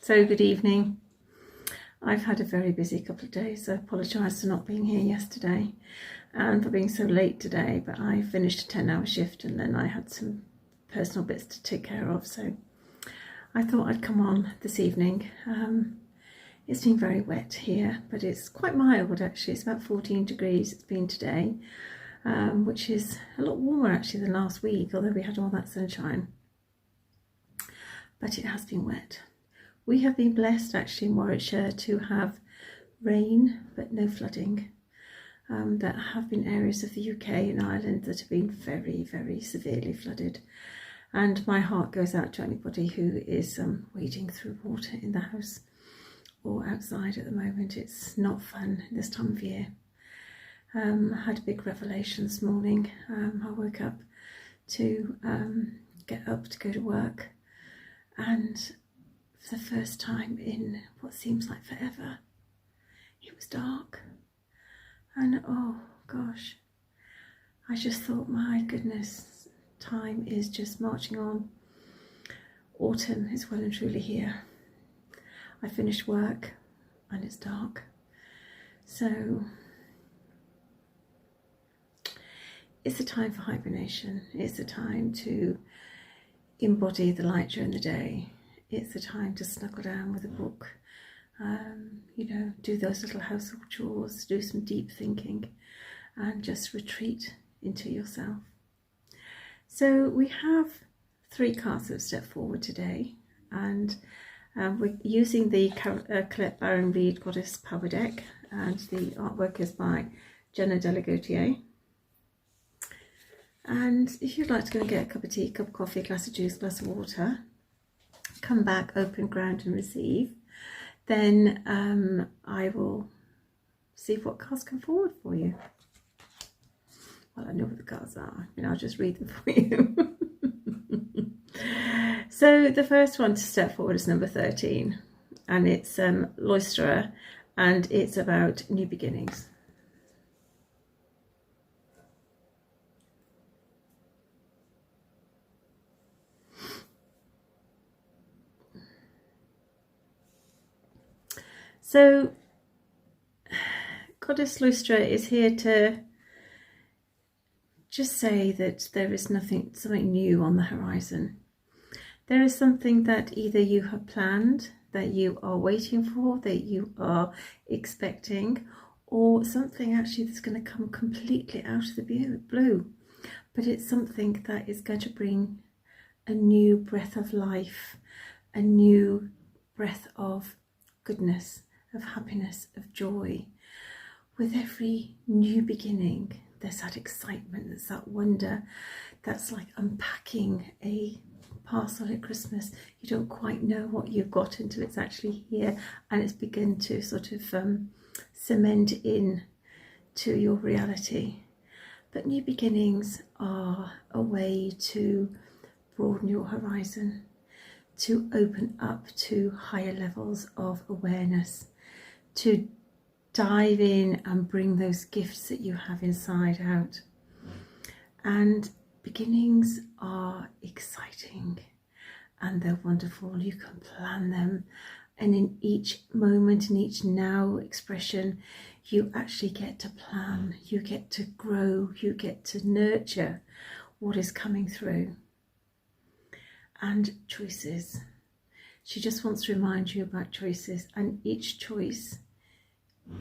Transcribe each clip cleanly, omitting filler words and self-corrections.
So good evening. I've had a very busy couple of days. I apologise for not being here yesterday and for being so late today, but I finished a 10-hour shift and then I had some personal bits to take care of, so I thought I'd come on this evening. It's been very wet here, but it's quite mild actually. It's about 14 degrees it's been today, which is a lot warmer actually than last week, although we had all that sunshine. But it has been wet. We have been blessed actually in Warwickshire to have rain but no flooding. There have been areas of the UK and Ireland that have been very, very severely flooded, and my heart goes out to anybody who is wading through water in the house or outside at the moment. It's not fun this time of year. I had a big revelation this morning. I woke up to get up to go to work, and for the first time in what seems like forever, it was dark. And oh gosh, I just thought, my goodness, time is just marching on. Autumn is well and truly here. I finished work and it's dark. So it's a time for hibernation. It's a time to embody the light during the day. It's a time to snuggle down with a book, do those little household chores, do some deep thinking, and just retreat into yourself. So we have 3 cards that have stepped forward today, and we're using the Colette Baron Reed Goddess Power Deck, and the artwork is by Jenna Delagoutier. And if you'd like to go and get a cup of tea, cup of coffee, a glass of juice, glass of water, come back, open ground and receive, then I will see what cards come forward for you. Well, I know what the cards are, I'll just read them for you. So the first one to step forward is number 13, and it's Loisterer, and it's about new beginnings. So Goddess Loisterer is here to just say that there is something new on the horizon. There is something that either you have planned, that you are waiting for, that you are expecting, or something actually that's going to come completely out of the blue. But it's something that is going to bring a new breath of life, a new breath of goodness, of happiness, of joy. With every new beginning, there's that excitement, there's that wonder, that's like unpacking a parcel at Christmas. You don't quite know what you've got until it's actually here and it's begun to sort of cement in to your reality. But new beginnings are a way to broaden your horizon, to open up to higher levels of awareness, to dive in and bring those gifts that you have inside out. And beginnings are exciting and they're wonderful. You can plan them, and in each moment, in each now expression, you actually get to plan, you get to grow, you get to nurture what is coming through. And choices. She just wants to remind you about choices, and each choice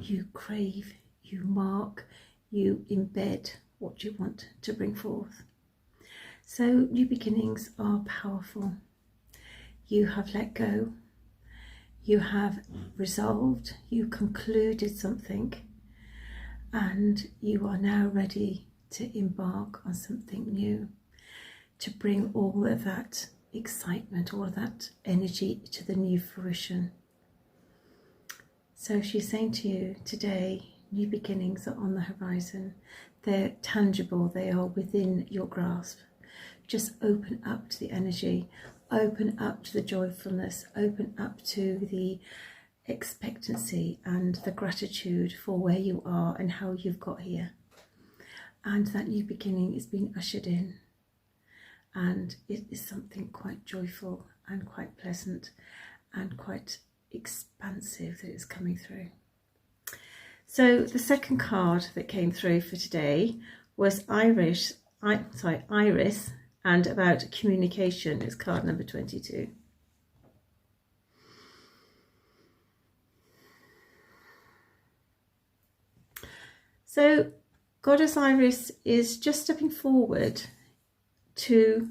you crave, you mark, you embed what you want to bring forth. So new beginnings are powerful. You have let go, you have resolved, you concluded something, and you are now ready to embark on something new, to bring all of that excitement, all of that energy to the new fruition. So she's saying to you today, new beginnings are on the horizon. They're tangible, they are within your grasp. Just open up to the energy, open up to the joyfulness, open up to the expectancy and the gratitude for where you are and how you've got here. And that new beginning is being ushered in. And it is something quite joyful and quite pleasant. and quite expansive that it's coming through. So the second card that came through for today was Iris, and about communication. It's card number 22. So Goddess Iris is just stepping forward to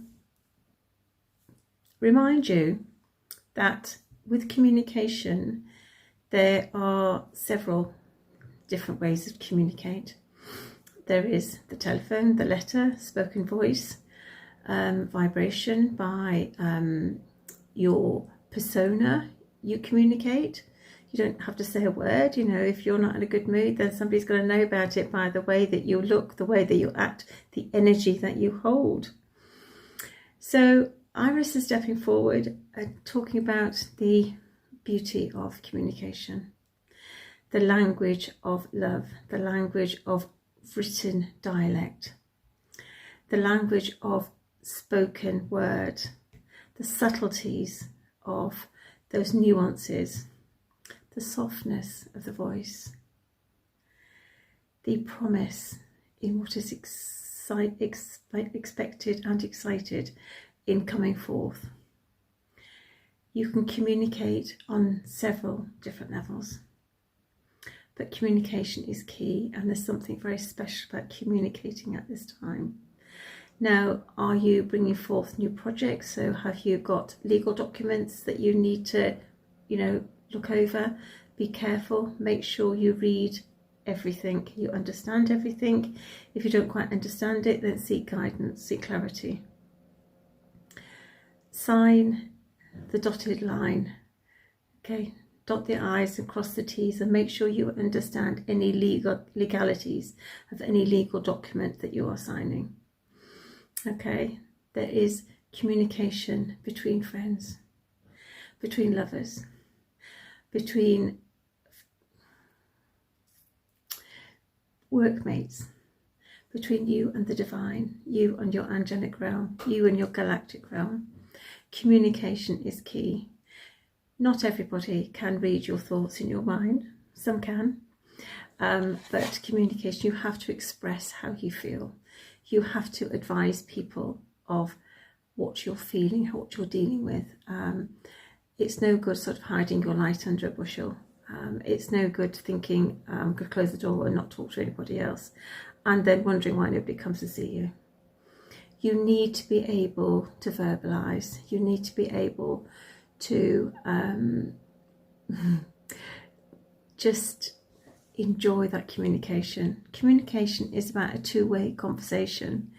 remind you that with communication, there are several different ways to communicate. There is the telephone, the letter, spoken voice, vibration by your persona you communicate. You don't have to say a word. You know, if you're not in a good mood, then somebody's going to know about it by the way that you look, the way that you act, the energy that you hold. So Iris is stepping forward and talking about the beauty of communication, the language of love, the language of written dialect, the language of spoken word, the subtleties of those nuances, the softness of the voice, the promise in what is expected and excited in coming forth. You can communicate on several different levels, but communication is key, and there's something very special about communicating at this time. Now, are you bringing forth new projects? So have you got legal documents that you need to, look over? Be careful, make sure you read everything, you understand everything. If you don't quite understand it, then seek guidance, seek clarity. Sign the dotted line, okay? Dot the I's and cross the T's, and make sure you understand any legalities of any legal document that you are signing. Okay, there is communication between friends, between lovers, between workmates, between you and the divine, you and your angelic realm, you and your galactic realm. Communication is key. Not everybody can read your thoughts in your mind. Some can. But communication, you have to express how you feel. You have to advise people of what you're feeling, what you're dealing with. It's no good sort of hiding your light under a bushel. It's no good thinking, I'm going to close the door and not talk to anybody else, and then wondering why nobody comes to see you. You need to be able to verbalise. You need to be able to just enjoy that communication. Communication is about a two-way conversation,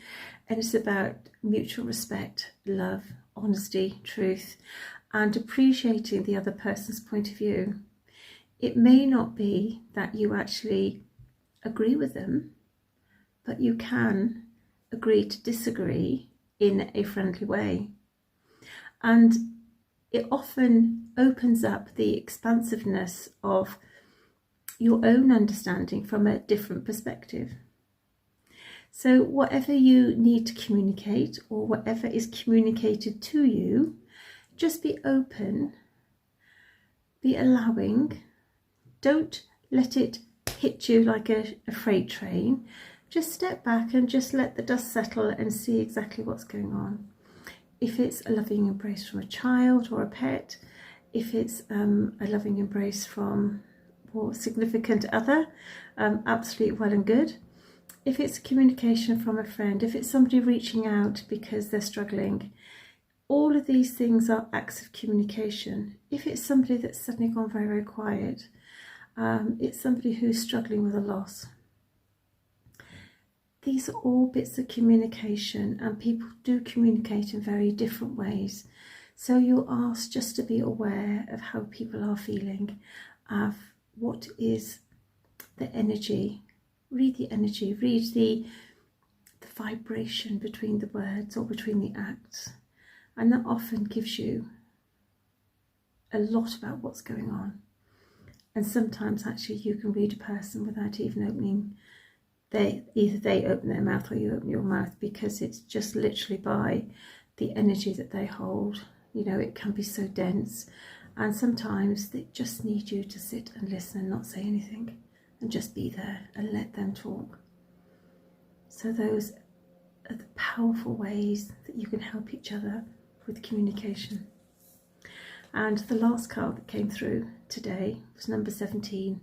and it's about mutual respect, love, honesty, truth, and appreciating the other person's point of view. It may not be that you actually agree with them, but you can agree to disagree in a friendly way. And it often opens up the expansiveness of your own understanding from a different perspective. So whatever you need to communicate, or whatever is communicated to you, just be open, be allowing. Don't let it hit you like a freight train. Just step back and just let the dust settle and see exactly what's going on. If it's a loving embrace from a child or a pet, if it's a loving embrace from a significant other, absolutely well and good. If it's communication from a friend, if it's somebody reaching out because they're struggling, all of these things are acts of communication. If it's somebody that's suddenly gone very, very quiet, it's somebody who's struggling with a loss. These are all bits of communication, and people do communicate in very different ways. So you're asked just to be aware of how people are feeling, of what is the energy. Read the energy, read the vibration between the words or between the acts. And that often gives you a lot about what's going on. And sometimes actually you can read a person without even opening. Either they open their mouth or you open your mouth, because it's just literally by the energy that they hold. You know, it can be so dense, And sometimes they just need you to sit and listen and not say anything and just be there and let them talk. So those are the powerful ways that you can help each other with communication. And the last card that came through today was number 17,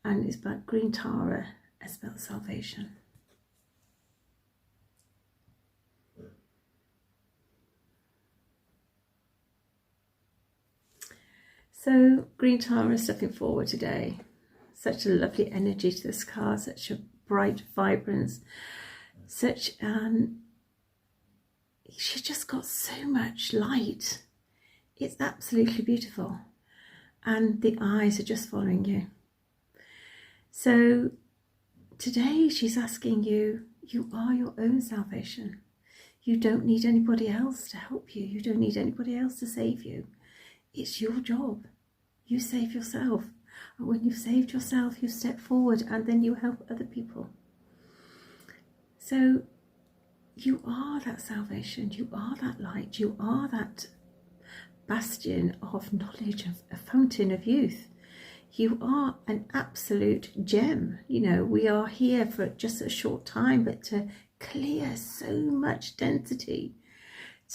and it's about green Tara, as about salvation. So green Tara is stepping forward today. Such a lovely energy to this card, such a bright vibrance, such she's just got so much light. It's absolutely beautiful, and the eyes are just following you. So today she's asking you, you are your own salvation. You don't need anybody else to help you. You don't need anybody else to save you. It's your job. You save yourself. And when you've saved yourself, you step forward and then you help other people. So you are that salvation. You are that light. You are that bastion of knowledge, of a fountain of youth. You are an absolute gem. You know, we are here for just a short time, but to clear so much density,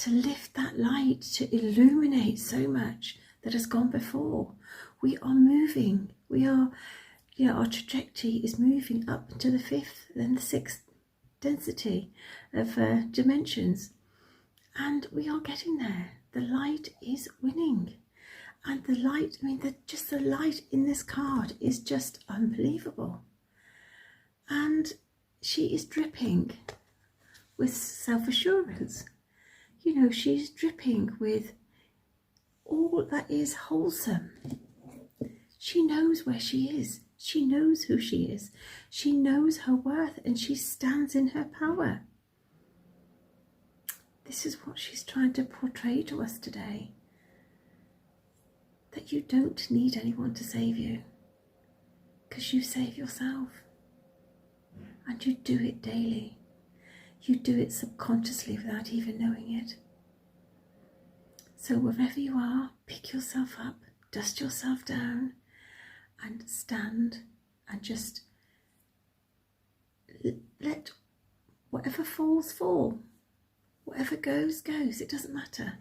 to lift that light, to illuminate so much that has gone before. We are moving. We are, you know, our trajectory is moving up to the 5th, then the 6th density of dimensions. And we are getting there. The light is winning. And the light, I mean, just the light in this card is just unbelievable. And she is dripping with self-assurance. You know, she's dripping with all that is wholesome. She knows where she is. She knows who she is. She knows her worth, and she stands in her power. This is what she's trying to portray to us today. That you don't need anyone to save you, because you save yourself. And you do it daily. You do it subconsciously without even knowing it. So wherever you are, pick yourself up, dust yourself down, and stand and just let whatever falls fall. Whatever goes, goes. It doesn't matter,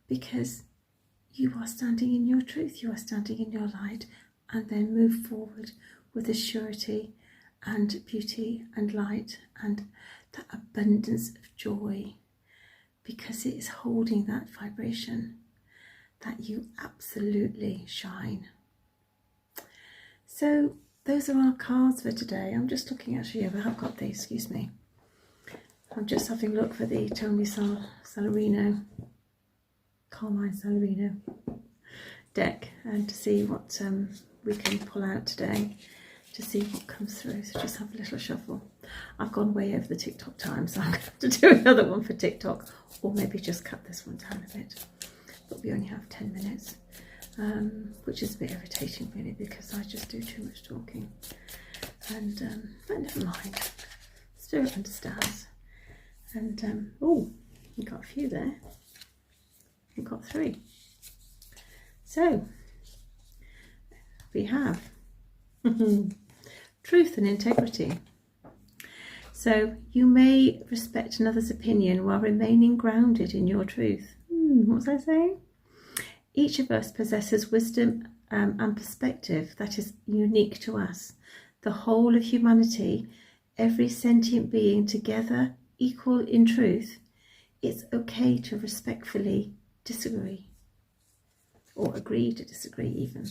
because you are standing in your truth, you are standing in your light, and then move forward with a surety and beauty and light and that abundance of joy, because it is holding that vibration that you absolutely shine. So those are our cards for today. I'm just looking, actually, I have got these, excuse me. I'm just having a look for the Tony Salarino, Carmine Salarino deck, and to see what we can pull out today, to see what comes through. So just have a little shuffle. I've gone way over the TikTok time, so I'm going to have to do another one for TikTok, or maybe just cut this one down a bit. But we only have 10 minutes, which is a bit irritating really, because I just do too much talking. And but never mind, Spirit understands. And oh, we got a few there. We got 3. So we have truth and integrity. So you may respect another's opinion while remaining grounded in your truth. What was I saying? Each of us possesses wisdom and perspective that is unique to us. The whole of humanity, every sentient being together, equal in truth. It's okay to respectfully disagree, or agree to disagree even.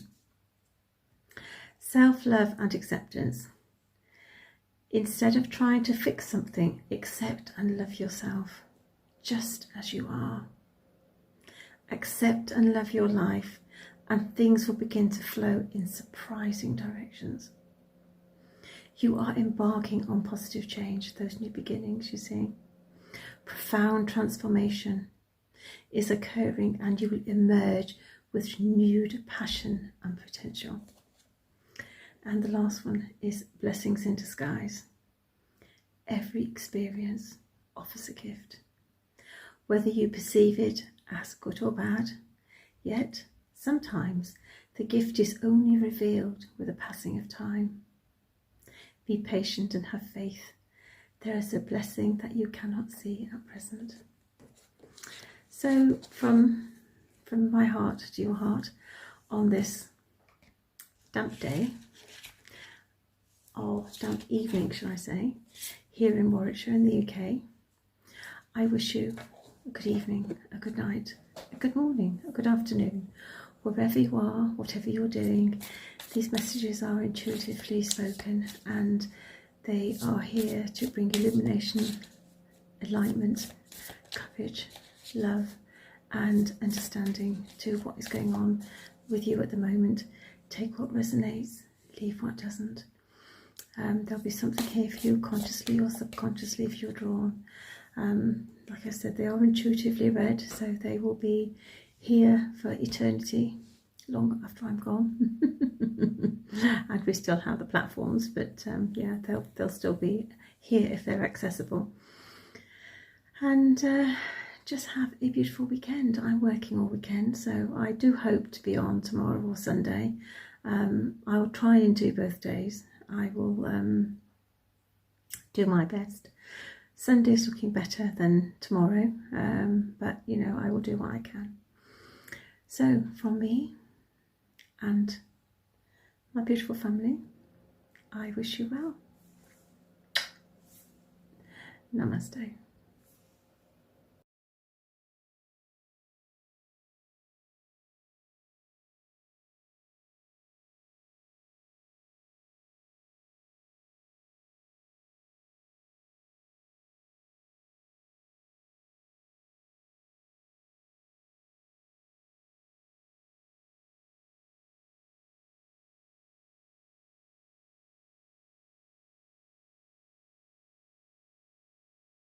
Self-love and acceptance. Instead of trying to fix something, accept and love yourself just as you are. Accept and love your life, and things will begin to flow in surprising directions. You are embarking on positive change, those new beginnings, you see. Profound transformation is occurring, and you will emerge with renewed passion and potential. And the last one is blessings in disguise. Every experience offers a gift. Whether you perceive it as good or bad, yet Sometimes the gift is only revealed with the passing of time. Be patient and have faith. There is a blessing that you cannot see at present. So from my heart to your heart on this damp day, or damp evening, shall I say, here in Warwickshire in the UK, I wish you a good evening, a good night, a good morning, a good afternoon, wherever you are, whatever you're doing. These messages are intuitively spoken and they are here to bring illumination, enlightenment, courage, love and understanding to what is going on with you at the moment. Take what resonates, leave what doesn't. There'll be something here for you consciously or subconsciously if you're drawn. Like I said, they are intuitively read, so they will be here for eternity, long after I'm gone. And we still have the platforms, but yeah, they'll still be here if they're accessible. And just have a beautiful weekend. I'm working all weekend, so I do hope to be on tomorrow or Sunday. I will try and do both days. I will do my best. Sunday's looking better than tomorrow, but you know, I will do what I can. So from me and my beautiful family, I wish you well. Namaste.